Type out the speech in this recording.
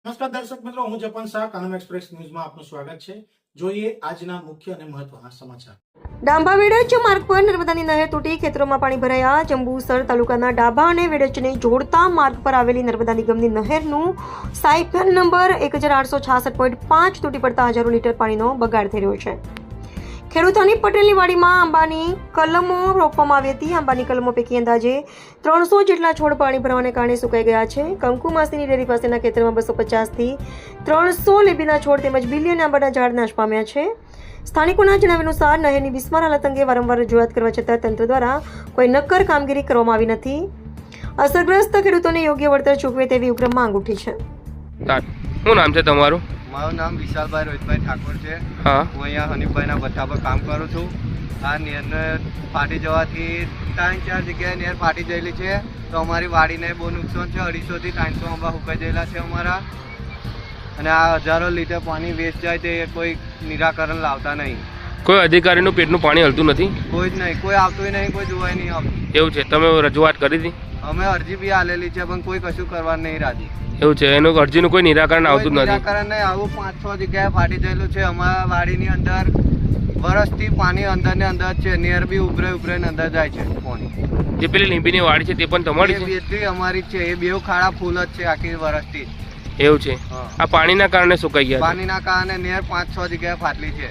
નમસ્કાર દર્શક મિત્રો, હું જપન શાહ, કાનમ એક્સપ્રેસ ન્યૂઝમાં આપનું સ્વાગત છે। જોઈએ આજના મુખ્ય અને મહત્વના સમાચાર। ડાંભા વેડજ માર્ગ પર નર્મદાની નહેર તૂટી ખેતરોમાં પાણી ભરાયા। જંબુસર તાલુકાના ડાભા અને વેડજને જોડતા માર્ગ પર આવેલી નર્મદા નિગમની નહેરનું સાયકલ નંબર 1866.5 તૂટી પડતા હજારો લીટર પાણીનો બગાડ થઈ રહ્યો છે। ખેડૂતોની પટેલની વાડીમાં આંબાની કલમો રોપવામાં આવી હતી। આંબાની કલમો પૈકી અંદાજે 300 જેટલા છોડ પાણી ભરવાને કારણે સુકાઈ ગયા છે। કંકુમાસીની ડેરી પાસેના ખેતરમાં 250 થી 300 લીંબીના છોડ તેમજ બિલ્લી અને આંબાના ઝાડ નાશ પામ્યા છે। સ્થાનિકોના જણાવ્યા અનુસાર નહેરની બિસ્માર હાલત અંગે વારંવાર રજૂઆત કરવા છતાં તંત્ર દ્વારા કોઈ નક્કર કામગીરી કરવામાં આવી નથી। અસરગ્રસ્ત ખેડૂતોને યોગ્ય વળતર ચૂકવે તેવી ઉગ્ર માંગ ઉઠી છે। શું નામ છે તમારું? મારું નામ વિશાલભાઈ રોહિતભાઈ ઠાકોર છે। હા, હું અહીંયા હનીફભાઈના ભઠ્ઠા પર કામ કરું છું। આ નહેરને ફાટી જવાથી 3-4 જગ્યાએ નહેર ફાટી ગયેલી છે, તો અમારી વાડીને બહુ નુકસાન છે। 250 થી 300 આંબા સુકાઈ ગયેલા છે અમારા, અને આ હજારો લીટર પાણી વેસ્ટ જાય તે કોઈ નિરાકરણ લાવતા નહીં। કોઈ અધિકારીનું પેટનું પાણી હલતું નથી? કોઈ જ નહીં, કોઈ આવતું નહીં, કોઈ જોવાય નહીં આવતું। એવું છે? તમે રજૂઆત કરી હતી? અમે અરજી બી આલેલી છે, પણ કોઈ કશું કરવા નહીં રાજી। એવું છે? એનું અરજીનું કોઈ નિરાકરણ આવતું જ નથી? નિરાકરણ નહીં, આવું 5-6 જગ્યાએ ફાટી ગયેલું છે। અમારા વાડીની અંદર વરસથી પાણી અંદર ને અંદર છે, નહેર બી ઉભરે ને અંદર જાય છે પાણી। જે પેલી લીંબીની વાડી છે તે પણ તમારી છે? એ અમારી જ છે। એ બે ખાડા ફૂલ જ છે આખી વરસથી। એવું છે? હા। આ પાણીના કારણે સુકાઈ ગયા છે? પાણીના કારણે નહેર 5-6 જગ્યાએ ફાટલી છે।